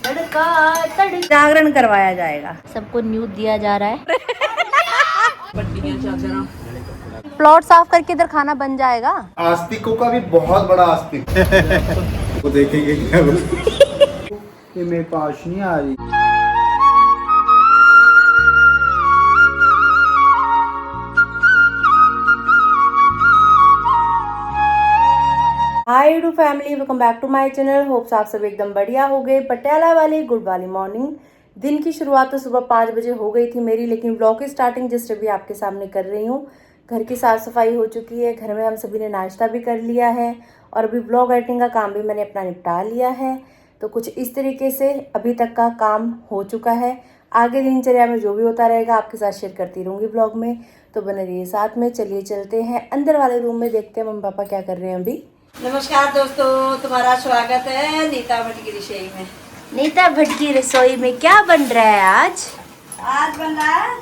तड़का तड़का जागरण करवाया जाएगा, सबको न्यूज दिया जा रहा है। प्लॉट साफ करके इधर खाना बन जाएगा। आस्तिकों का भी बहुत बड़ा आस्तिक वो देखेंगे क्या ये मेरे पास नहीं आ रही। Hi to family, welcome back to my channel. Hopes आप सब एकदम बढ़िया हो गए। पटियाला वाली गुड वाली मॉर्निंग। दिन की शुरुआत तो सुबह 5 बजे हो गई थी मेरी, लेकिन ब्लॉग की स्टार्टिंग जस्ट अभी आपके सामने कर रही हूँ। घर की साफ सफाई हो चुकी है, घर में हम सभी ने नाश्ता भी कर लिया है और अभी ब्लॉग एडिटिंग का काम भी मैंने अपना निपटा लिया है। तो कुछ इस तरीके से अभी तक का काम हो चुका है। आगे दिनचर्या में जो भी होता रहेगा आपके साथ शेयर करती रहूँगी ब्लॉग में, तो बने रहिए साथ में। चलिए चलते हैं अंदर वाले रूम में, देखते हैं मम्मी पापा क्या कर रहे हैं अभी। नमस्कार दोस्तों, तुम्हारा स्वागत है नीता भट्ट की रसोई में। नीता भट्ट की रसोई में क्या बन रहा है आज? आज बन रहा है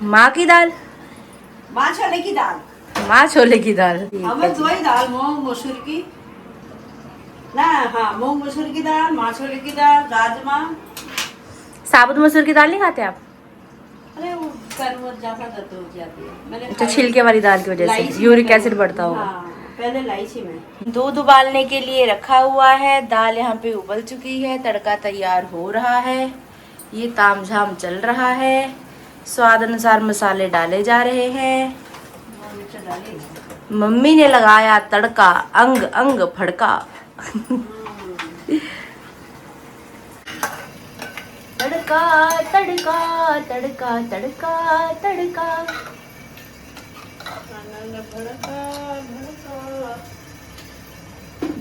माँ की दाल, माँ छोले की दाल। माँ छोले की दाल। हमें दो ही दाल, मूंग मसूर की ना, हाँ मूंग मसूर की दाल, माँ छोले की दाल, राजमा। साबुत मसूर की दाल नहीं खाते आप? अरे वो बहुत ज्यादा दर्द हो जाती है। मैंने अच्छा, छिलके वाली दाल की वजह से यूरिक एसिड बढ़ता होगा। हाँ, पहले लाई थी मैं। दूध उबालने के लिए रखा हुआ है, दाल यहाँ पे उबल चुकी है, तड़का तैयार हो रहा है, ये तामझाम चल रहा है। स्वाद अनुसार मसाले डाले जा रहे हैं। मम्मी ने लगाया तड़का, अंग अंग फड़का। तड़का तड़का तड़का तड़का तड़का।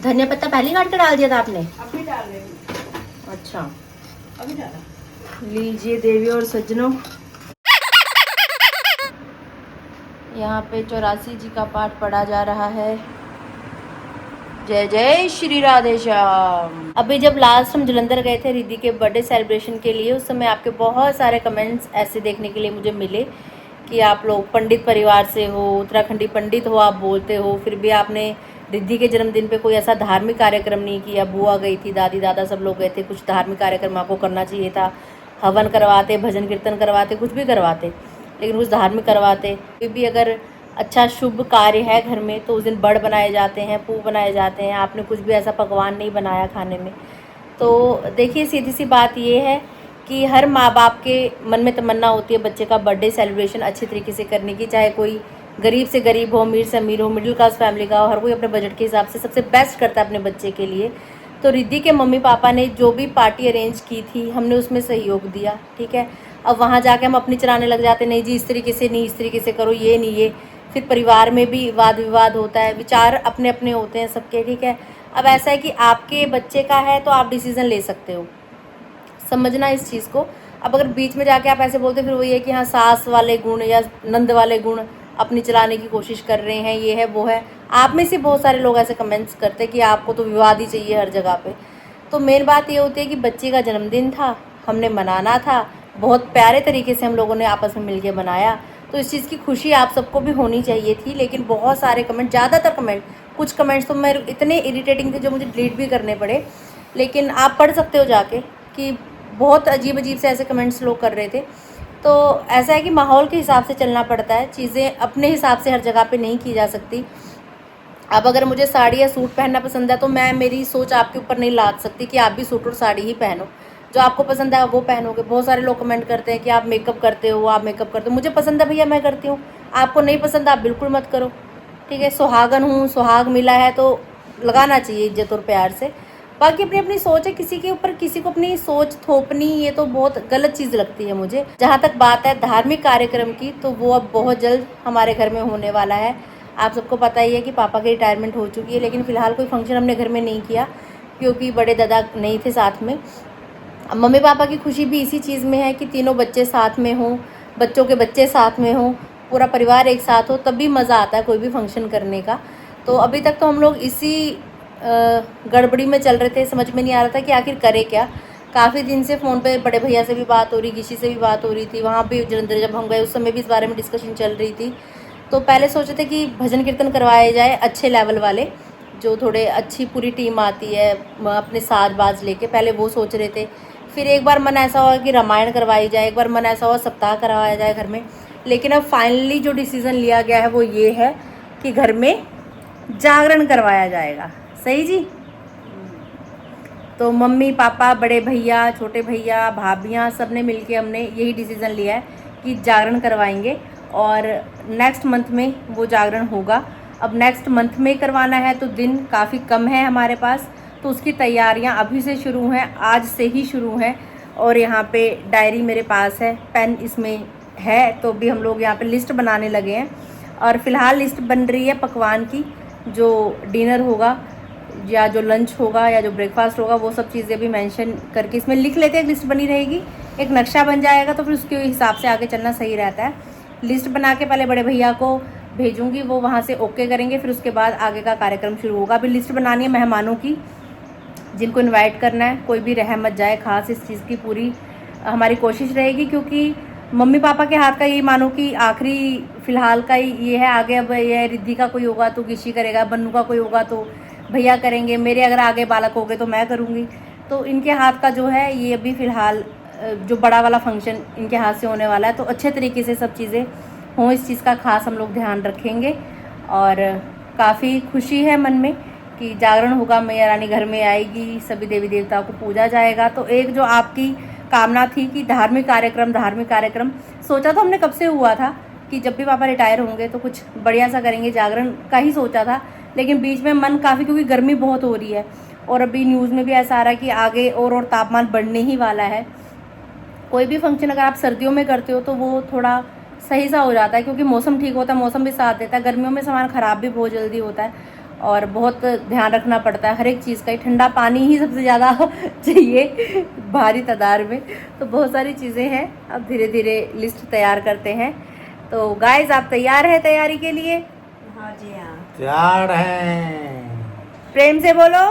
धनिया पत्ता पहले काट कर डाल दिया था आपने? अभी डाल रही। अच्छा, अभी डाला। लीजिए देवी और सज्जनों, यहाँ पे 84 जी का पाठ पढ़ा जा रहा है। जय जय श्री राधे श्याम। अभी जब लास्ट हम जलंधर गए थे रिद्धि के बर्थडे सेलिब्रेशन के लिए, उस समय आपके बहुत सारे कमेंट्स ऐसे देखने के लिए मुझे मिले कि आप लोग पंडित परिवार से हो, उत्तराखंडी पंडित हो, आप बोलते हो, फिर भी आपने रिद्धि के जन्मदिन पे कोई ऐसा धार्मिक कार्यक्रम नहीं किया। बुआ गई थी, दादी दादा सब लोग गए थे, कुछ धार्मिक कार्यक्रम आपको करना चाहिए था। हवन करवाते, भजन कीर्तन करवाते, कुछ भी करवाते, लेकिन कुछ धार्मिक करवाते। फिर भी अगर अच्छा शुभ कार्य है घर में तो उस दिन बड़ बनाए जाते हैं, पू बनाए जाते हैं। आपने कुछ भी ऐसा पकवान नहीं बनाया खाने में। तो देखिए, सीधी सी बात ये है कि हर माँ बाप के मन में तमन्ना होती है बच्चे का बर्थडे सेलिब्रेशन अच्छे तरीके से करने की, चाहे कोई गरीब से गरीब हो, अमीर से अमीर हो, मिडिल क्लास फैमिली का हो, हर कोई अपने बजट के हिसाब से सबसे बेस्ट करता है अपने बच्चे के लिए। तो रिद्धि के मम्मी पापा ने जो भी पार्टी अरेंज की थी, हमने उसमें सहयोग दिया, ठीक है। अब वहाँ जाके हम अपनी चलाने लग जाते, नहीं जी इस तरीके से नहीं, इस तरीके से करो, ये नहीं ये। फिर परिवार में भी वाद विवाद होता है, विचार अपने अपने होते हैं सबके, ठीक है। अब ऐसा है कि आपके बच्चे का है तो आप डिसीज़न ले सकते हो, समझना इस चीज़ को। अब अगर बीच में जाके आप ऐसे बोलते फिर वही है कि हाँ सास वाले गुण या नंद वाले गुण अपनी चलाने की कोशिश कर रहे हैं, ये है वो है। आप में से बहुत सारे लोग ऐसे कमेंट्स करते हैं कि आपको तो विवाद ही चाहिए हर जगह पे। तो मेन बात ये होती है कि बच्चे का जन्मदिन था, हमने मनाना था, बहुत प्यारे तरीके से हम लोगों ने आपस में मिलके बनाया, तो इस चीज़ की खुशी आप सबको भी होनी चाहिए थी। लेकिन बहुत सारे कमेंट, ज़्यादातर कमेंट, कुछ कमेंट्स तो मेरे इतने इरिटेटिंग थे जो मुझे डिलीट भी करने पड़े, लेकिन आप पढ़ सकते हो जाके कि बहुत अजीब अजीब से ऐसे कमेंट्स लोग कर रहे थे। तो ऐसा है कि माहौल के हिसाब से चलना पड़ता है, चीज़ें अपने हिसाब से हर जगह पे नहीं की जा सकती। अब अगर मुझे साड़ी या सूट पहनना पसंद है तो मैं मेरी सोच आपके ऊपर नहीं लाद सकती कि आप भी सूट और साड़ी ही पहनो। जो आपको पसंद है वो पहनोगे। बहुत सारे लोग कमेंट करते हैं कि आप मेकअप करते हो, आप मेकअप करते हो। मुझे पसंद है भैया, मैं करती हूँ। आपको नहीं पसंद, आप बिल्कुल मत करो, ठीक है। सुहागन हूँ, सुहाग मिला है तो लगाना चाहिए इज्जत और प्यार से। बाकी अपनी अपनी सोच है, किसी के ऊपर किसी को अपनी सोच थोपनी ये तो बहुत गलत चीज़ लगती है मुझे। जहाँ तक बात है धार्मिक कार्यक्रम की, तो वो अब बहुत जल्द हमारे घर में होने वाला है। आप सबको पता ही है कि पापा की रिटायरमेंट हो चुकी है, लेकिन फ़िलहाल कोई फंक्शन हमने घर में नहीं किया क्योंकि बड़े दादा नहीं थे साथ में। अब मम्मी पापा की खुशी भी इसी चीज़ में है कि तीनों बच्चे साथ में हों, बच्चों के बच्चे साथ में हों, पूरा परिवार एक साथ हो, तब भी मज़ा आता है कोई भी फंक्शन करने का। तो अभी तक तो हम लोग इसी गड़बड़ी में चल रहे थे, समझ में नहीं आ रहा था कि आखिर करे क्या। काफ़ी दिन से फ़ोन पे बड़े भैया से भी बात हो रही, गिशी से भी बात हो रही थी। वहाँ पे जलंधर जब हम गए उस समय भी इस बारे में डिस्कशन चल रही थी। तो पहले सोचे थे कि भजन कीर्तन करवाए जाए अच्छे लेवल वाले, जो थोड़े अच्छी पूरी टीम आती है अपने साज बाज लेके, पहले वो सोच रहे थे। फिर एक बार मन ऐसा हुआ कि रामायण करवाई जाए, एक बार मन ऐसा हुआ सप्ताह करवाया जाए घर में। लेकिन अब फाइनली जो डिसीज़न लिया गया है वो ये है कि घर में जागरण करवाया जाएगा। सही जी? तो मम्मी पापा, बड़े भैया, छोटे भैया, भाभियाँ, सब ने मिलके हमने यही डिसीज़न लिया है कि जागरण करवाएंगे और नेक्स्ट मंथ में वो जागरण होगा। अब नेक्स्ट मंथ में करवाना है तो दिन काफ़ी कम है हमारे पास, तो उसकी तैयारियां अभी से शुरू हैं, आज से ही शुरू हैं। और यहाँ पे डायरी मेरे पास है, पेन इसमें है, तो भी हम लोग यहाँ पे लिस्ट बनाने लगे हैं। और फिलहाल लिस्ट बन रही है पकवान की, जो डिनर होगा या जो लंच होगा या जो ब्रेकफास्ट होगा, वो सब चीज़ें भी मेंशन करके इसमें लिख लेते हैं। लिस्ट बनी रहेगी, एक नक्शा बन जाएगा, तो फिर उसके हिसाब से आगे चलना सही रहता है। लिस्ट बना के पहले बड़े भैया को भेजूंगी, वो वहाँ से ओके करेंगे, फिर उसके बाद आगे का कार्यक्रम शुरू होगा। अभी लिस्ट बनानी है मेहमानों की, जिनको इनवाइट करना है, कोई भी रह मत जाए। खास इस चीज़ की पूरी हमारी कोशिश रहेगी, क्योंकि मम्मी पापा के हाथ का यही मानो कि आखिरी फ़िलहाल का ही ये है। आगे अब ये रिद्धि का कोई होगा तो गिशी करेगा, बन्नू का कोई होगा तो भैया करेंगे, मेरे अगर आगे बालक हो गए तो मैं करूँगी। तो इनके हाथ का जो है ये अभी फ़िलहाल जो बड़ा वाला फंक्शन इनके हाथ से होने वाला है, तो अच्छे तरीके से सब चीज़ें हों, इस चीज़ का खास हम लोग ध्यान रखेंगे। और काफ़ी खुशी है मन में कि जागरण होगा, मैया रानी घर में आएगी, सभी देवी देवताओं को पूजा जाएगा। तो एक जो आपकी कामना थी कि धार्मिक कार्यक्रम सोचा तो हमने कब से हुआ था कि जब भी पापा रिटायर होंगे तो कुछ बढ़िया सा करेंगे, जागरण का ही सोचा था। लेकिन बीच में मन काफ़ी, क्योंकि गर्मी बहुत हो रही है और अभी न्यूज़ में भी ऐसा आ रहा है कि आगे और तापमान बढ़ने ही वाला है। कोई भी फंक्शन अगर आप सर्दियों में करते हो तो वो थोड़ा सही सा हो जाता है, क्योंकि मौसम ठीक होता है, मौसम भी साथ देता है। गर्मियों में सामान ख़राब भी बहुत जल्दी होता है और बहुत ध्यान रखना पड़ता है हर एक चीज़ का ही। ठंडा पानी ही सबसे ज़्यादा चाहिए भारी तादाद में, तो बहुत सारी चीज़ें हैं। अब धीरे धीरे लिस्ट तैयार करते हैं। तो गाइस, आप तैयार हैं तैयारी के लिए? हाँ जी हाँ। तैयार हैं। प्रेम से बोलो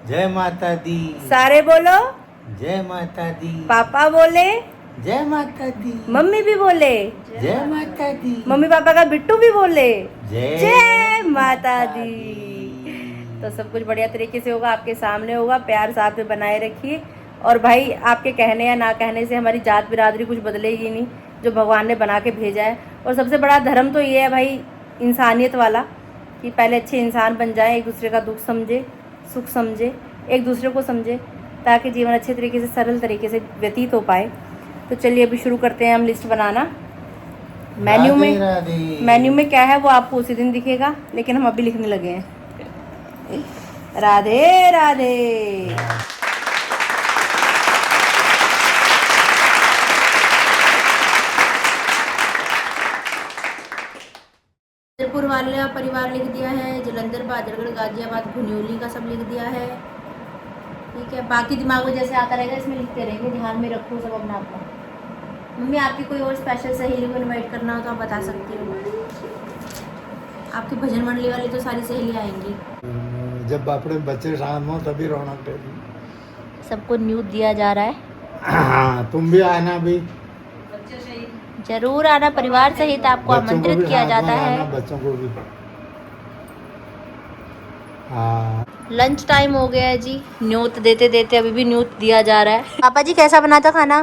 जय माता दी। सारे बोलो जय माता दी। पापा बोले जय माता दी। मम्मी भी बोले जय माता दी। मम्मी पापा का बिट्टू भी बोले जय जय माता दी। तो सब कुछ बढ़िया तरीके से होगा, आपके सामने होगा। प्यार साथ में बनाए रखिए। और भाई, आपके कहने या ना कहने से हमारी जात बिरादरी कुछ बदलेगी नहीं, जो भगवान ने बना के भेजा है। और सबसे बड़ा धर्म तो ये है भाई, इंसानियत वाला, कि पहले अच्छे इंसान बन जाए, एक दूसरे का दुख समझे, सुख समझे, एक दूसरे को समझे, ताकि जीवन अच्छे तरीके से, सरल तरीके से व्यतीत हो पाए। तो चलिए अभी शुरू करते हैं हम लिस्ट बनाना। मेन्यू में क्या है वो आपको उसी दिन दिखेगा, लेकिन हम अभी लिखने लगे हैं। राधे राधे। जयपुर वाला परिवार लिख दिया है, जलंधर, बहादुरगढ़, गाजियाबाद, घुन्योली का सब लिख दिया है। ठीक है, बाकी दिमाग में जैसे आता रहेगा इसमें लिखते रहेंगे, ध्यान में रखो सब अपना अपना। मम्मी, आपकी कोई और स्पेशल सहेली को इनवाइट करना हो तो आप बता सकती हो। आपकी भजन मंडली वाली तो सारी सहेलियाँ आएंगी। जब अपने बच्चे शाम हो तभी रौनक है। सबको न्यूज़ दिया जा रहा है। हाँ, तुम भी आना भी। जरूर आना, परिवार सहित आपको आमंत्रित किया जाता है। बच्चों को भी। हाँ। लंच टाइम हो गया है जी, न्यूज़ देते देते अभी भी न्यूज़ दिया जा रहा है। पापा जी, कैसा बना था खाना?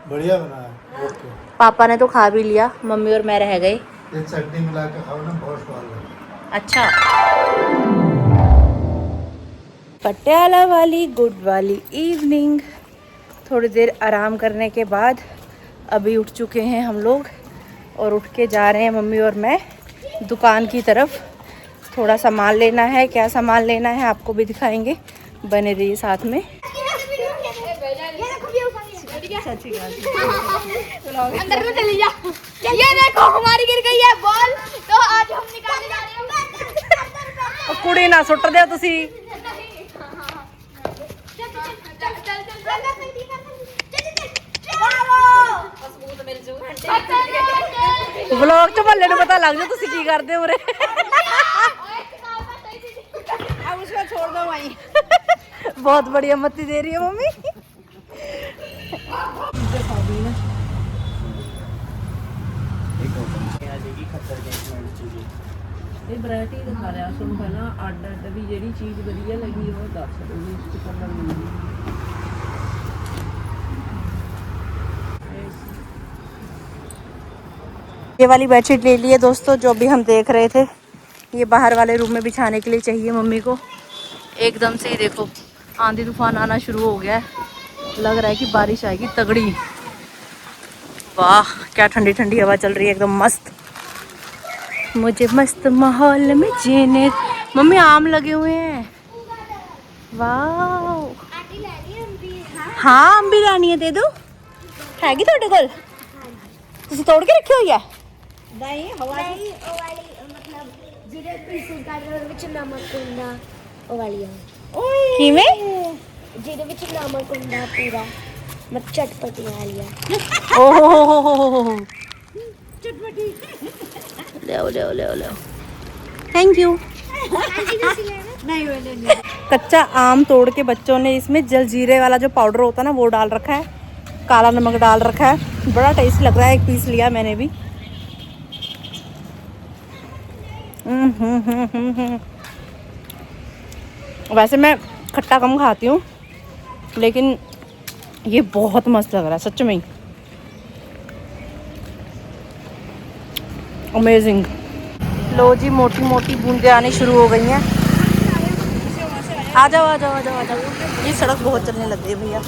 बढ़िया बना है। ओके। पापा ने तो खा भी लिया, मम्मी और मैं रह गए। ये चटनी मिला के खाओ ना, बहुत स्वाद है। अच्छा। पटियाला वाली गुड वाली इवनिंग। थोड़ी देर आराम करने के बाद अभी उठ चुके हैं हम लोग और उठ के जा रहे हैं मम्मी और मैं दुकान की तरफ। थोड़ा सामान लेना है, क्या सामान लेना है आपको भी दिखाएंगे, बने रहिए साथ में। अंदर में चली जा। ये देखो हमारी गिर गई है बॉल, तो आज हम निकालने जा रहे हैं। कुड़ी ना सुट दे तुसी। व्लॉग च मल्ले नु पता लग जा तुसी की करदे हो रे। अब उसको छोड़ दो वहीं। बहुत बढ़िया मत्ती दे रही है मम्मी। ਇਹ ਵੈਰਾਈਟੀ ਦਿਖਾ ਰਿਹਾ ਤੁਹਾਨੂੰ ਪਹਿਲਾਂ ਅੱਡ ਅੱਡ ਵੀ ਜਿਹੜੀ ਚੀਜ਼ ਵਧੀਆ ਲੱਗੀ ਉਹ ਦੱਸ ਦਿਓ ਵੀ ਇਸ ਤੋਂ ਕਲਰ ਮਿਲਦੀ ये वाली बेडशीट ले ली है दोस्तों, जो भी हम देख रहे थे। ये बाहर वाले रूम में बिछाने के लिए चाहिए मम्मी को। एकदम से ही देखो आंधी तूफान आना शुरू हो गया है, लग रहा है कि बारिश आएगी तगड़ी। वाह क्या ठंडी ठंडी हवा चल रही है, एकदम मस्त। मुझे मस्त माहौल में जीने। मम्मी आम लगे हुए हैं, वाह। हाँ आम भी लानी है, दे दो। हैगी ਤੁਹਾਡੇ ਕੋਲ? ਤੁਸੀਂ ਤੋੜ ਕੇ ਰੱਖੀ ਹੋਈ ਹੈ? नहीं हवाली ओ वाली मतलब जिरे पीसेस का विच नमक ਹੁੰਦਾ ਉਹ ਵਾਲੀ ਓਏ ਕਿਵੇਂ? ਜਿਹਦੇ ਵਿੱਚ ਨਮਕ ਹੁੰਦਾ ਪੂਰਾ ਮਤ ਚਟਪਟੀ ਵਾਲੀ ओहो ਚਟਪਟੀ ले थैंक यू। नहीं वाले कच्चा आम तोड़ के बच्चों ने इसमें जलजीरे वाला जो पाउडर होता है ना वो डाल रखा है, काला नमक डाल रखा है। बड़ा टेस्टी लग रहा है, एक पीस लिया मैंने भी। वैसे मैं खट्टा कम खाती हूँ, लेकिन ये बहुत मस्त लग रहा है सच में ही, अमेजिंग। लो जी मोटी मोटी बूंदे आनी शुरू हो गई हैं। आ जाओ आ जाओ आ जाओ आ जाओ। ये सड़क बहुत चलने लग गई भैया।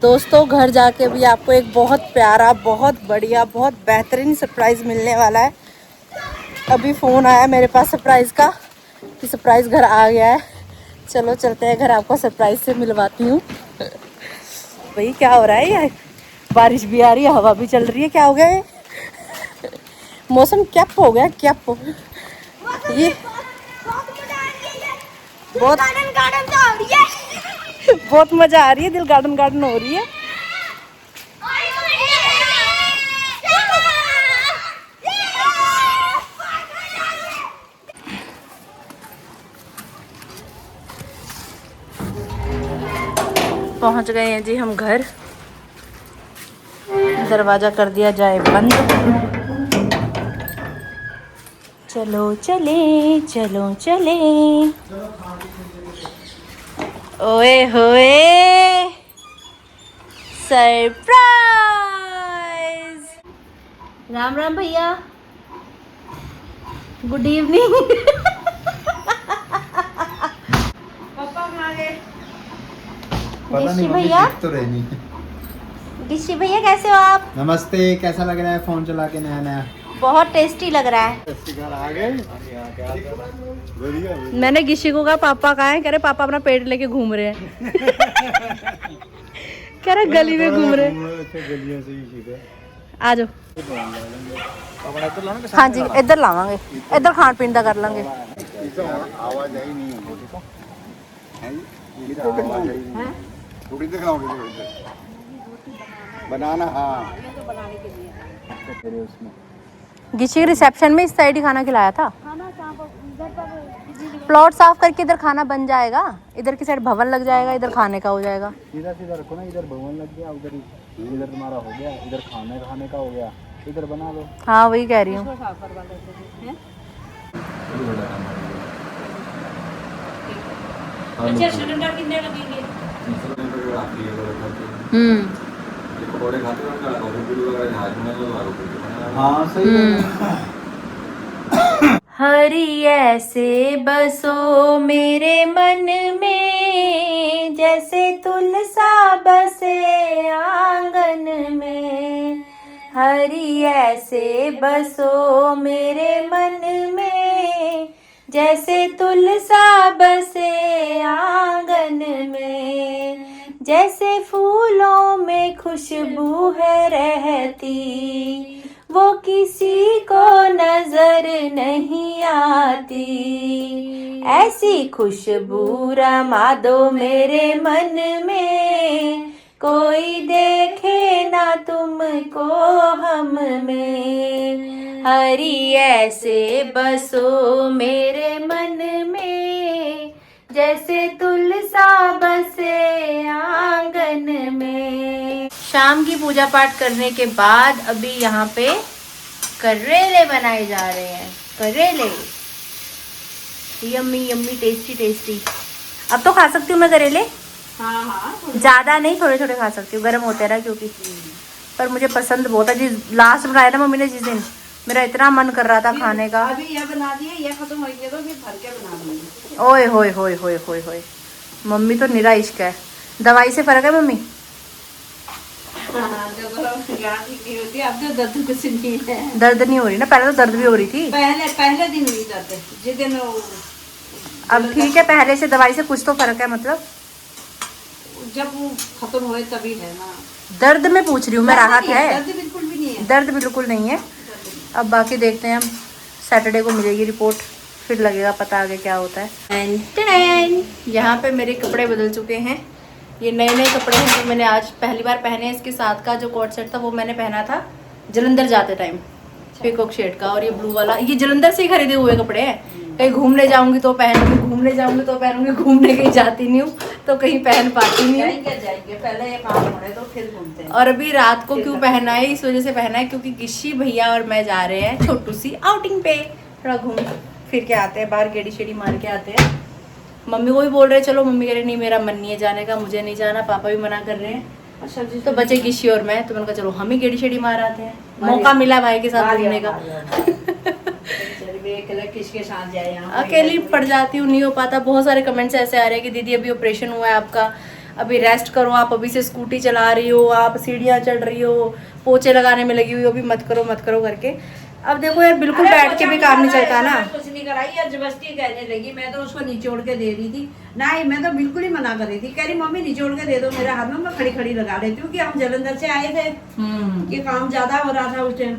दोस्तों घर जाके भी आपको एक बहुत प्यारा, बहुत बढ़िया, बहुत बेहतरीन सरप्राइज़ मिलने वाला है। अभी फ़ोन आया मेरे पास सरप्राइज़ का कि सरप्राइज़ घर आ गया है। चलो चलते हैं घर, आपको सरप्राइज़ से मिलवाती हूँ। भाई क्या हो रहा है यार, बारिश भी आ रही है, हवा भी चल रही है, क्या हो गया है? मौसम क्या हो गया, क्या ये बहुत गार्डन तो हो रही है। बहुत मजा आ रही है, दिल गार्डन गार्डन हो रही है। पहुंच गए हैं जी हम घर। दरवाजा कर दिया जाए बंद। चलो चले चलो चले। ओए होए सरप्राइज। राम राम भैया, गुड इवनिंग। ਪਾਪਾ ਕਹਾਂ ਗਏ ऋषि भैया, तो रहनी। ऋषि भैया कैसे हो आप? नमस्ते, कैसा लग रहा है फोन चला के नया नया? बहुत टेस्टी लग रहा है। आ गए। मैंने गिशी को कहा पापा कहाँ हैं? कह रहे पापा अपना पेट लेके घूम रहे हैं। कह रहे गली में घूम रहे हैं। आ जाओ। हाँ जी इधर लावांगे, इधर खान पीन का कर लेंगे। आवाज आई नहीं है, थोड़ी दिखाओगे बनाना। हाँ उसमें गिशी के रिसेप्शन में इस साइड ही खाना खिलाया था। प्लॉट साफ करके इधर खाना बन जाएगा, इधर की साइड भवन लग जाएगा, इधर खाने का हो जाएगा। सीधा सीधा रखो ना, इधर भवन लग गया, उधर इधर तुम्हारा हो गया, इधर खाने का हो गया, इधर बना लो। हाँ वही कह रही हूँ। अच्छा सिलेंडर कितने लगेंगे? हाँ सही हरी ऐसे बसो मेरे मन में, जैसे तुलसा बसे आंगन में। हरी ऐसे बसो मेरे मन में, जैसे तुलसा बसे आंगन में। जैसे फूलों में खुशबू है रहती, वो किसी को नजर नहीं आती। ऐसी खुशबू रमा दो मेरे मन में, कोई देखे ना तुमको हम में। हरी ऐसे बसो मेरे मन में, जैसे तुलसा बसे आंगन में। शाम की पूजा पाठ करने के बाद अभी यहाँ पे करेले बनाए जा रहे हैं, करेले यम्मी यम्मी टेस्टी टेस्टी। अब तो खा सकती हूँ मैं करेले, हाँ हाँ ज्यादा नहीं, थोड़े थोड़े खा सकती हूँ, गर्म होते हैं ना क्योंकि। पर मुझे पसंद बहुत है। जिस लास्ट बनाया ना मम्मी ने जिस दिन, मेरा इतना मन कर रहा था खाने का। अभी ये बना दिए, ये खत्म हो गया तो फिर भर के बना दूंगी। ओए होए होए होए होए होए, मम्मी तो निरा इश्क है। दवाई से फर्क है मम्मी? हाँ, जब याद ही नहीं होती, अब तो दर्द कुछ नहीं है। दर्द नहीं हो रही ना, पहले तो दर्द भी हो रही थी। पहले दिन हुई दर्द, जिस दिन अब ठीक है, पहले से दवाई से कुछ तो फर्क है मतलब। जब वो खत्म हुए तभी है ना। दर्द में पूछ रही हूँ मैं, राहत है? दर्द बिल्कुल भी नहीं है। दर्द बिल्कुल नहीं है। अब बाकी देखते हैं, हम सैटरडे को मिलेगी रिपोर्ट, फिर लगेगा पता आगे क्या होता है। यहाँ पे मेरे कपड़े बदल चुके हैं। ये नए नए कपड़े हैं जो मैंने आज पहली बार पहने हैं। इसके साथ का जो कोट सेट था वो मैंने पहना था जलंधर जाते टाइम, पीकॉक शेड का। और ये ब्लू वाला, ये जलंधर से ही खरीदे हुए कपड़े हैं। कहीं घूमने जाऊंगी तो पहनूंगी, घूमने जाऊंगी तो पहनूंगी, घूमने कहीं जाती नहीं हूँ तो कहीं पहन पाती नहीं हूँ। जाएंगे पहले ये काम होने तो फिर घूमते हैं। और अभी रात को क्यों पहना है, इस वजह से पहना है क्योंकि गिशी भैया और मैं जा रहे हैं छोटू सी आउटिंग पे, थोड़ा घूम फिर के आते हैं, बाहर गेड़ी शेड़ी मार के आते हैं। मम्मी को भी बोल रहे हैं चलो, मम्मी कह रही नहीं मेरा मन नहीं है जाने का, मुझे नहीं जाना, पापा भी मना कर रहे हैं। अच्छा जी, तो बचे गिशी और मैं, तो मैंने कहा चलो हम ही गेड़ी शेड़ी मार आते हैं, मौका मिला भाई के साथ घूमने का। किसके साथ जाए यहाँ? अकेली पड़ जाती हूँ, नहीं हो पाता। बहुत सारे कमेंट्स ऐसे आ रहे हैं कि दीदी अभी ऑपरेशन हुआ है आपका, अभी रेस्ट करो, आप अभी से स्कूटी चला रही हो, आप सीढ़ियाँ चढ़ रही हो, पोछे लगाने में लगी हुई हो, अभी मत करो करके। अब देखो यार, बिल्कुल बैठ के भी काम नहीं चलता ना। कुछ नहीं कराई यार, जबरदस्ती कहने लगी। मैं तो उसको निचोड़ के दे रही थी, नहीं मैं तो बिल्कुल ही मना कर रही थी। कह रही मम्मी निचोड़ के दे दो मेरे हाथ में, मैं खड़ी खड़ी लगा लेती हूँ कि हम जलंधर से आए थे, कि काम ज्यादा हो रहा था उस टाइम।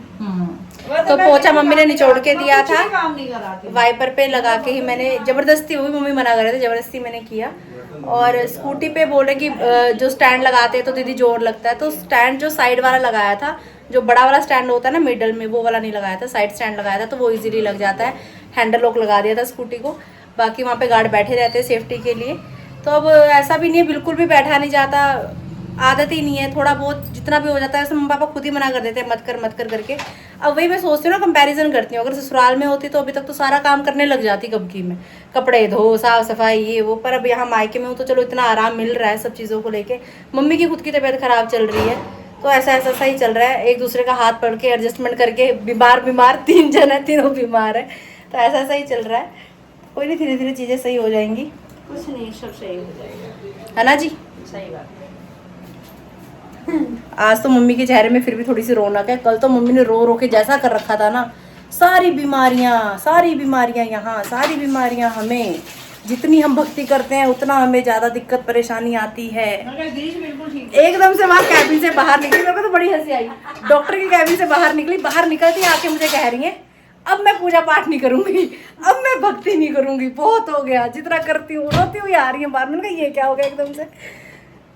तो पोछा मम्मी ने निचोड़ के दिया था, काम नहीं कराती, वाइपर पे लगा के ही मैंने, जबरदस्ती, वो भी मम्मी मना कर रहे थे, जबरदस्ती मैंने किया। और स्कूटी पे बोल रहे कि जो स्टैंड लगाते हैं तो दीदी जोर लगता है, तो स्टैंड जो साइड वाला लगाया था, जो बड़ा वाला स्टैंड होता है ना मिडल में, वो वाला नहीं लगाया था, साइड स्टैंड लगाया था, तो वो इजीली लग जाता है। हैंडल लॉक लगा दिया था स्कूटी को, बाकी वहाँ पे गार्ड बैठे रहते हैं सेफ्टी के लिए। तो अब ऐसा भी नहीं है, बिल्कुल भी बैठा नहीं जाता, आदत ही नहीं है। थोड़ा बहुत जितना भी हो जाता है, ऐसे मम्मी पापा खुद ही मना कर देते हैं मत कर करके। अब वही मैं सोचती हूँ ना, कंपैरिजन करती हूँ, अगर ससुराल में होती तो अभी तक तो सारा काम करने लग जाती कब की, में कपड़े धो, साफ सफाई, ये वो। पर अब यहाँ मायके में हूँ तो चलो इतना आराम मिल रहा है सब चीज़ों को लेके। मम्मी की खुद की तबीयत खराब चल रही है, तो ऐसा सही चल रहा है, एक दूसरे का हाथ पकड़ के एडजस्टमेंट करके, बीमार 3 जन है, तीनों बीमार है, तो ऐसा ही चल रहा है। कोई नहीं, धीरे धीरे चीज़ें सही हो जाएंगी। कुछ नहीं, सब सही हो जाएगा, है ना जी? सही बात। आज तो मम्मी के चेहरे में फिर भी थोड़ी सी रौनक है। कल तो मम्मी ने रो के जैसा कर रखा था ना, सारी बीमारियां यहाँ, सारी बीमारियां हमें। जितनी हम भक्ति करते हैं उतना हमें ज़्यादा दिक्कत परेशानी आती है। बिल्कुल ठीक। एकदम से वहाँ कैबिन से बाहर निकली, मेरे को तो बड़ी हंसी आई। डॉक्टर की कैबिन से बाहर निकली, बाहर निकलती आके मुझे कह रही है अब मैं पूजा पाठ नहीं करूंगी, अब मैं भक्ति नहीं करूंगी, बहुत हो गया, जितना करती हूँ। रोती हुई आ रही है बाहर। मैंने कहा ये क्या हो गया एकदम से?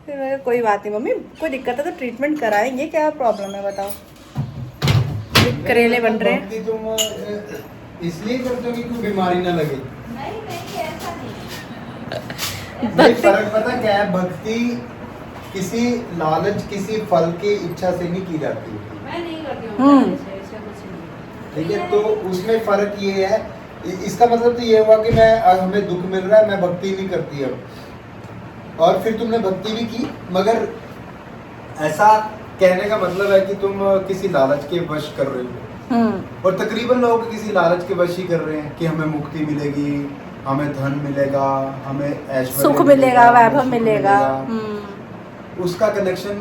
फिर मैं कोई बात नहीं मम्मी, कोई दिक्कत है तो ट्रीटमेंट कराएंगे, क्या प्रॉब्लम है बताओ। करेले बन रहे हैं। भक्ति तुम इसलिए करते हो कि कोई बीमारी ना लगे? नहीं, फर्क पता क्या है, भक्ति किसी लालच, किसी फल की इच्छा से नहीं की जाती। मैं नहीं करती हूँ, ठीक है, तो उसमें फर्क ये है, इसका मतलब तो ये हुआ कि मैं हमें दुख मिल रहा है, मैं भक्ति नहीं करती अब। और फिर तुमने भक्ति भी की, मगर ऐसा कहने का मतलब है कि तुम किसी लालच के वश कर रहे हो। और तकरीबन लोग किसी लालच के वश ही कर रहे हैं कि हमें मुक्ति मिलेगी, हमें धन मिलेगा, हमें ऐश्वर्य सुख मिलेगा, वैभव मिलेगा। उसका कनेक्शन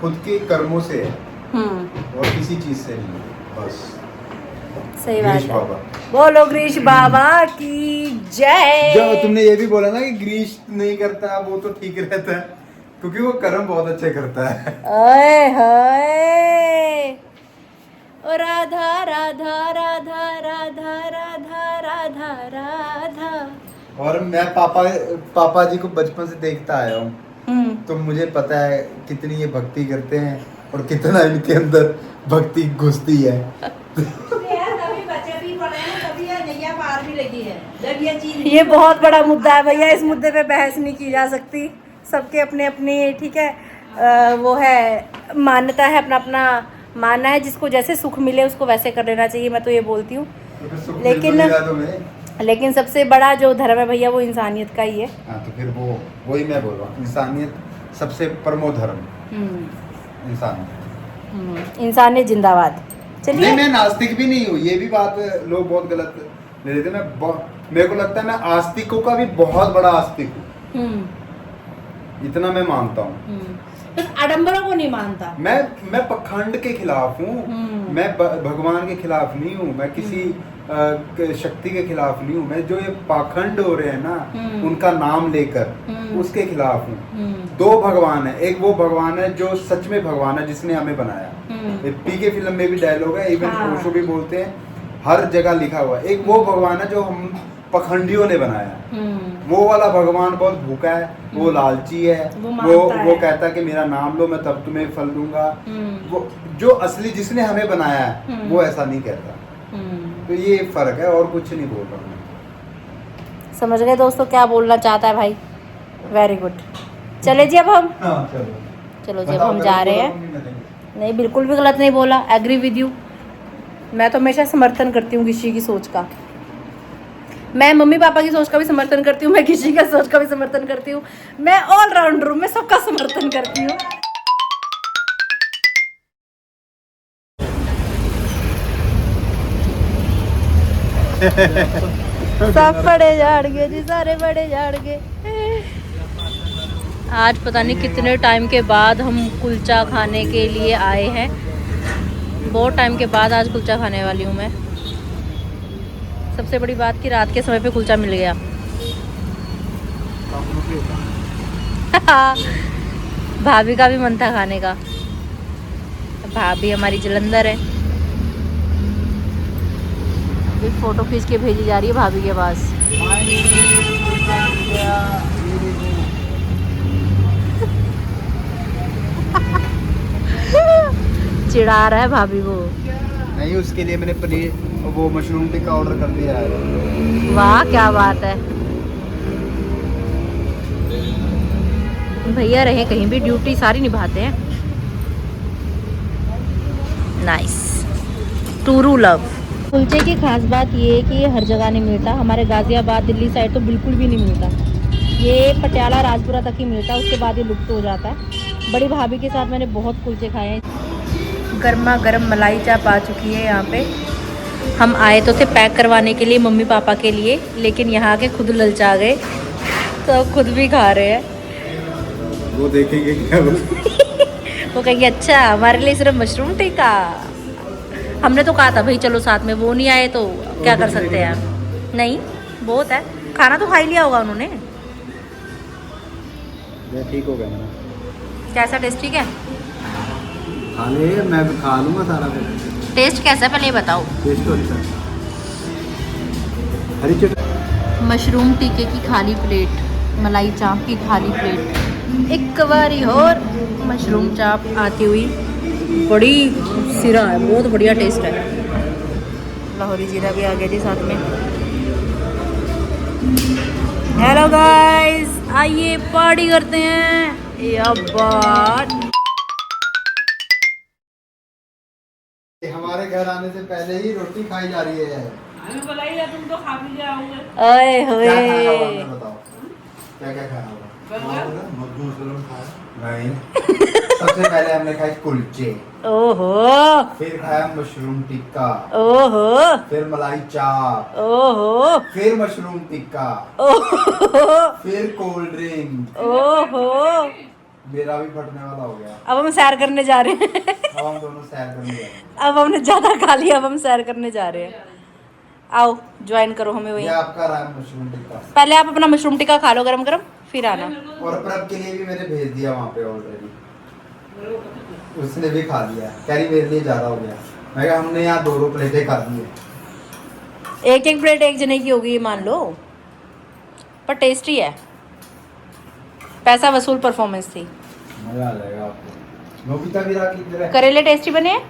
खुद के कर्मों से है और किसी चीज से नहीं है, बस। सही बात है। बोलो ग्रीश बाबा की जय। जो तुमने ये भी बोला ना कि ग्रीश नहीं करता, वो तो ठीक रहता है क्योंकि वो कर्म बहुत अच्छे करता है। ओए होए, ओ राधा राधा राधा राधा राधा राधा राधा। और मैं पापा जी को बचपन से देखता आया हूँ, तो मुझे पता है कितनी ये भक्ति करते हैं और कितना इनके अंदर भक्ति घुसती है। ये बहुत बड़ा मुद्दा है भैया, इस मुद्दे पे बहस नहीं की जा सकती। सबके अपने अपनी, ठीक है, वो है मान्यता है, अपना अपना मानना है जिसको जैसे सुख मिले उसको वैसे कर लेना चाहिए, मैं तो ये बोलती हूँ। तो फिर सुख लेकिन- मिल तो मिला तुम्हें। लेकिन सबसे बड़ा जो धर्म है भैया वो इंसानियत का ही है। हाँ तो फिर वही मैं बोल रहा हूँ, इंसानियत सबसे परमो धर्म, इंसान। इंसानियत जिंदाबाद। नहीं, चलिए मैं नास्तिक भी नहीं हूँ, ये भी बात लोग बहुत गलत ले लेते हैं। मेरे को लगता है मैं आस्तिकों का भी बहुत बड़ा आस्तिक हूँ, इतना मैं मानता हूँ। बस आडंबरों को नहीं मानता। मैं पखंड के खिलाफ हूँ, मैं भगवान के खिलाफ नहीं हूँ, मैं किसी शक्ति के खिलाफ नहीं हूँ। मैं जो ये पाखंड हो रहे हैं ना उनका नाम लेकर उसके खिलाफ हूँ। दो भगवान है, एक वो भगवान है जो सच में भगवान है जिसने हमें बनाया। पीके फिल्म में भी डायलॉग है, इवन हाँ। ओशो भी बोलते हैं, हर जगह लिखा हुआ है। एक वो भगवान है जो हम पखंडियों ने बनाया। वो वाला भगवान बहुत भूखा है, वो लालची है, वो कहता है कि मेरा नाम लो मैं तब तुम्हें फल दूंगा। वो जो असली जिसने हमें बनाया है वो ऐसा नहीं कहता। तो ये फर्क है, और कुछ नहीं बोल रहा हूँ। समझ गए दोस्तों क्या बोलना चाहता है भाई? Very good. चले जी अब हम, हाँ, चलो जी अब हम जा रहे हैं। नहीं बिल्कुल भी गलत नहीं बोला, एग्री विद यू। मैं तो हमेशा समर्थन करती हूँ किसी की सोच का। मैं मम्मी पापा की सोच का भी समर्थन करती हूँ, मैं किसी का सोच का भी समर्थन करती हूँ, मैं ऑलराउंडर हूँ, मैं सबका समर्थन करती हूँ। सब बड़े झाड़ गए जी, सारे बड़े झाड़ गए। आज पता नहीं कितने टाइम के बाद हम कुलचा खाने के लिए आए हैं। बहुत टाइम के बाद आज कुलचा खाने वाली हूँ मैं। सबसे बड़ी बात कि रात के समय पे कुलचा मिल गया। भाभी का भी मन था खाने का। भाभी हमारी जलंधर है। अभी फोटो खींच के भेजी जा रही है भाभी के पास। चिढ़ा रहा है भाभी को। नहीं, उसके लिए मैंने पनीर वो मशरूम टिक्का ऑर्डर कर दिया है। वाह क्या बात है भैया, रहे कहीं भी ड्यूटी सारी निभाते हैं। Nice true love. कुलचे की खास बात ये है कि ये हर जगह नहीं मिलता। हमारे गाजियाबाद दिल्ली साइड तो बिल्कुल भी नहीं मिलता। ये पटियाला राजपुरा तक ही मिलता है, उसके बाद ये लुप्त हो जाता है। बड़ी भाभी के साथ मैंने बहुत कुलचे खाए हैं। गर्मा गर्म मलाई चाप आ चुकी है यहाँ पे। हम आए तो थे पैक करवाने के लिए मम्मी पापा के लिए, लेकिन यहाँ आके खुद ललचा गए तो अब खुद भी खा रहे हैं। वो देखेंगे क्या वो कहेंगे अच्छा हमारे लिए सिर्फ मशरूम टिक्का। हमने तो कहा था भाई चलो साथ में, वो नहीं आए तो क्या कर सकते हैं। नहीं बहुत है, खाना तो खा ही लिया होगा उन्होंने। ठीक हो गया मेरा। कैसा टेस्ट? ठीक है, खा ले, मैं भी खा लूँगा सारा कुछ। टेस्ट कैसा है पहले ये बताओ। टेस्ट तो अच्छा है। हरी चटनी, मशरूम टिक्के की खाली प्लेट, मलाई चाप की खाली प्लेट, एक बारी और मशरूम चाप आती हुई। बड़ी सिरा है, बहुत बढ़िया टेस्ट है। लाहौरी जीरा भी आ गया जी साथ में। हेलो गाइस, आइए पार्टी करते हैं। या बात हमारे घर आने से पहले ही रोटी खाई जा रही है। तुम तो खा भी जाओगे। ओए क्या खाया होगा होए, हमें बताओ, क्या क्या खाया होगा? नहीं, सबसे पहले हमने खाए कुलचे, ओहो फिर खाया मशरूम टिक्का, ओहो फिर मलाई चाप, ओहो फिर मशरूम टिक्का, ओहो फिर कोल्ड ड्रिंक। ओहो। मेरा भी फटने वाला हो गया। अब हम सैर करने जा रहे हैं। अब हम दोनों सैर करने जा रहे हैं। अब हमने ज्यादा खा लिया, अब हम सैर करने जा रहे हैं। आओ ज्वाइन करो हमें वही। ये आपका रहा है मशरूम टिक्का। पहले आप अपना मशरूम टिक्का खा लो गरम गरम, फिर आना। और प्रभ के लिए भी मैंने भेज दिया वहाँ पे ऑलरेडी, उसने भी खा लिया। कह रही मेरे लिए ज्यादा हो गया। मैं कहा हमने यहाँ दो प्लेटें खा दी है। एक एक प्लेट एक जने की होगी मान लो, पर टेस्टी है। पैसा वसूल परफॉर्मेंस थी। मजा आ जाएगा आपको। नोबिता भी रहा किधर है? करेले टेस्टी बने हैं?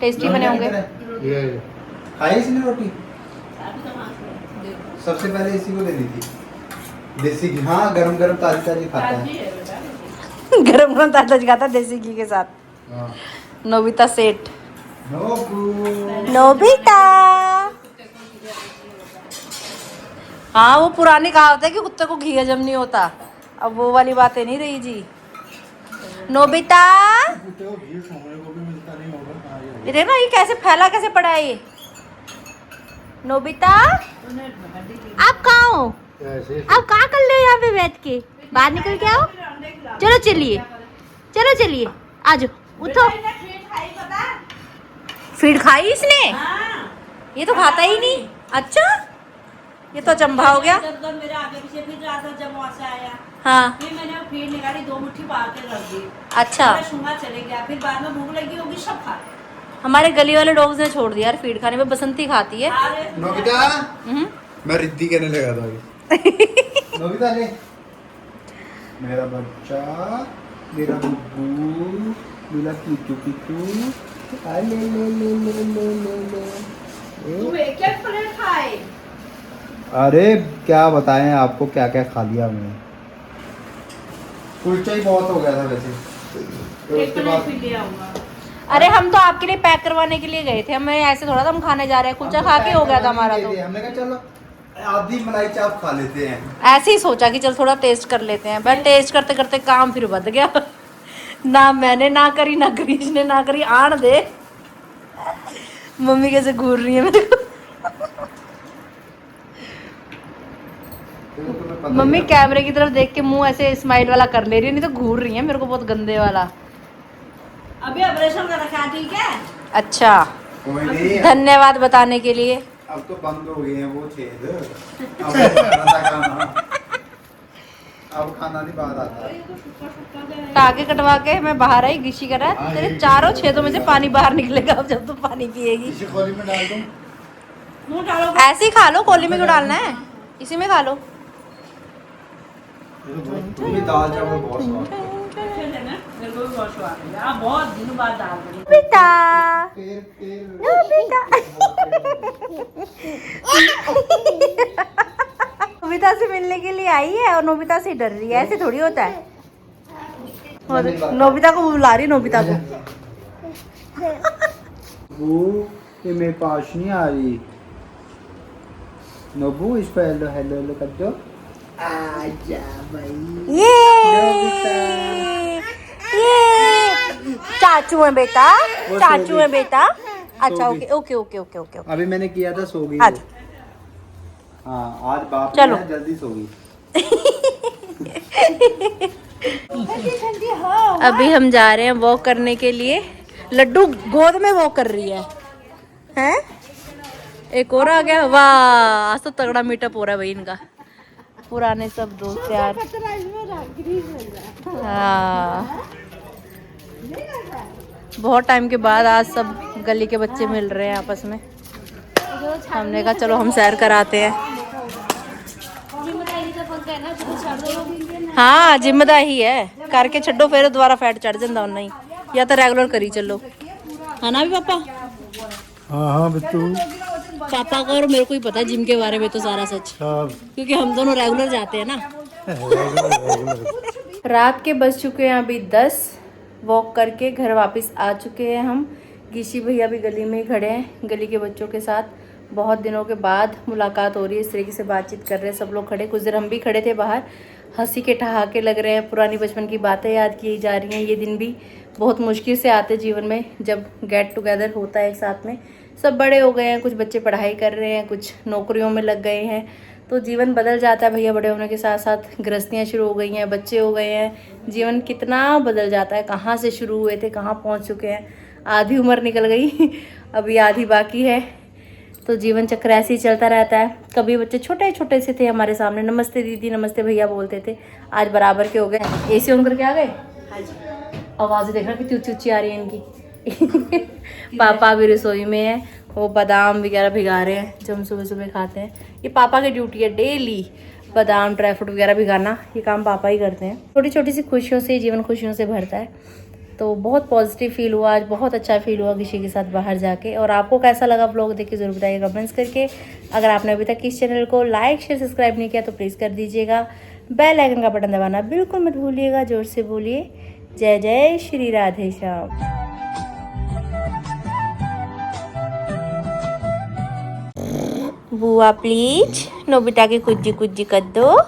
टेस्टी बने होंगे। ये खाई इसने रोटी? सबसे पहले इसी को देनी थी देसी घी। हाँ, गरम गरम ताजी ताजी खाता है। गरम गरम ताजा खाता देसी घी के साथ। हाँ। नोबिता सेठ। नोबू। नोबिता। हाँ वो पुरानी कहावत है कि कुत्ते को घी हजम नहीं होता, अब वो वाली बातें नहीं रही जी। नोबिता कुत्ते को घी सोने को भी मिलता नहीं होगा। ये देखो ये कैसे फैला कैसे पड़ा है ये। नोबिता आप कहाँ हो? ऐसे आप कहाँ कर रहे हो यहाँ पे बैठ के? बाहर निकल के आओ। चलो चलिए, चलो चलिए, आज उठो। फीड खाई इसने? ये तो खाता ही नहीं। अच्छा ये तो अचंभा हो गया। जब मेरे आगे पीछे फिर रहा था जब वहाँ से आया, हाँ फिर मैंने वो फीड निकाली, 2 मुट्ठी बाहर के रख दी। अच्छा मेरा शुंगा चले गया, फिर बाद में भूख लगी होगी सब खा गए। हमारे गली वाले डॉग्स ने छोड़ दिया यार फीड खाने में, बसंती खाती है। अरे नोबिता हम्म। मैं रिद्धि कहने लगा था अभी। नोबिता ले मेरा बच्चा, मेरा बुब्बू, मेरा पीटू पीटू, आ ले ले ले ले ले ले ले। तू एक प्लेट खाए। अरे क्या बताएं आपको क्या क्या खा लिया हमने। कुलचा ही बहुत हो गया था वैसे। तो एक उसके प्लेट बाद भी ले आऊंगा। अरे हम तो आपके लिए पैक करवाने के लिए गए थे, हमें ऐसे थोड़ा था हम खाने जा रहे हैं, कुलचा खा के हो गया था हमारा। तो हमने कहा चलो आधी मलाई चाप खा लेते हैं। ऐसे ही सोचा कि चल थोड़ा टेस्ट कर लेते हैं, बट टेस्ट करते करते काम फिर बढ़ गया। ना मैंने ना करी ना ग्रीश ने ना करी। आन दे मम्मी कैसे घूर रही है मेरे को। मम्मी कैमरे की तरफ देख के मुंह ऐसे स्माइल वाला कर ले रही है, नहीं तो घूर रही है मेरे को बहुत गंदे वाला। अभी ऑपरेशन कर रखा है, ठीक है। अच्छा कोई नहीं, धन्यवाद बताने के लिए। अब तो बंद हो गए हैं वो छेद। अब खाना खाना, अब खाना नहीं बाहर आता है। टाके कटवा के मैं बाहर आई, गिशी कर रहा है तेरे चारों छेदों में से पानी बाहर निकलेगा अब जब तू पानी पिएगी। इसी खोली में डाल दूं। मुंह डालो। ऐसे ही खा लो, कोली में क्यों डालना है, इसी में खा लो। ये दाल चावल बहुत स्वाद है। अच्छे से ना, मेरे को भी बहुत स्वाद है। आप बहुत दिनों बाद दाल बनी। बेटा नोबिता से मिलने के लिए आई है और नोबिता से डर रही है, ऐसे थोड़ी होता है। और नोबिता को बुला रही, नोबिता को। वो ये मेरे पास नहीं आ रही। नोबू इस पर हेलो हेलो हेलो कर दो। आजा भाई। ये चाचू है बेटा, चाचू है बेटा। अच्छा so okay okay okay okay okay. अभी मैंने किया था सो गई। आज हाँ आज बाप चलो। ने जल्दी सो गई। अभी हम जा रहे हैं वॉक करने के लिए। लड्डू गोद में वॉक कर रही है, हैं? एक और आ गया। वाह आज तो तगड़ा मीटअप हो रहा है भाई इनका, पुराने सब दोस्त यार। हाँ बहुत टाइम के बाद आज सब गली के बच्चे मिल रहे हैं आपस में। हमने कहा चलो हम सैर कराते हैं। हाँ जिम्मेदारी है, करके छड्डो फिर दोबारा फैट चढ़ जाता नहीं, या तो रेगुलर करी चलो, है ना भी पापा? हाँ हाँ बिट्टू। पापा को और मेरे को ही पता है जिम के बारे में तो सारा सच, क्योंकि हम दोनों रेगुलर जाते हैं ना। रात के बज चुके हैं अभी 10। वॉक करके घर वापस आ चुके हैं हम। गिशी भैया भी गली में ही खड़े हैं गली के बच्चों के साथ। बहुत दिनों के बाद मुलाकात हो रही है, इस तरीके से बातचीत कर रहे हैं सब लोग खड़े। कुछ देर हम भी खड़े थे बाहर, हंसी के ठहाके लग रहे हैं, पुरानी बचपन की बातें याद की जा रही हैं। ये दिन भी बहुत मुश्किल से आते जीवन में जब गेट टुगेदर होता है एक साथ में। सब बड़े हो गए हैं, कुछ बच्चे पढ़ाई कर रहे हैं, कुछ नौकरियों में लग गए हैं, तो जीवन बदल जाता है भैया। बड़े होने के साथ साथ गृहस्थियाँ शुरू हो गई हैं, बच्चे हो गए हैं, जीवन कितना बदल जाता है। कहाँ से शुरू हुए थे कहाँ पहुँच चुके हैं। आधी उम्र निकल गई अभी आधी बाकी है, तो जीवन चक्र ऐसे ही चलता रहता है। कभी बच्चे छोटे छोटे से थे हमारे सामने, नमस्ते दीदी नमस्ते भैया बोलते थे, आज बराबर के हो गए। एसी ऑन करके आ गए। आवाज़ें देख रहा कितनी ऊँची ऊँची आ रही है इनकी। पापा भी रसोई में है, वो बादाम वगैरह भिगा रहे हैं जो हम सुबह सुबह खाते हैं। ये पापा की ड्यूटी है, डेली बादाम ड्राई फ्रूट वगैरह भिगाना, ये काम पापा ही करते हैं। छोटी छोटी सी खुशियों से जीवन खुशियों से भरता है। तो बहुत पॉजिटिव फील हुआ आज, बहुत अच्छा फील हुआ किसी के साथ बाहर जाके। और आपको कैसा लगा व्लॉग देख के ज़रूर बताइएगा कमेंट्स करके। अगर आपने अभी तक इस चैनल को लाइक शेयर सब्सक्राइब नहीं किया तो प्लीज़ कर दीजिएगा। बेल आइकन का बटन दबाना बिल्कुल मत भूलिएगा। जोर से बोलिए जय जय श्री राधे श्याम। बुआ प्लीज नोबिता की कुज्जी कुज्जी कर दो।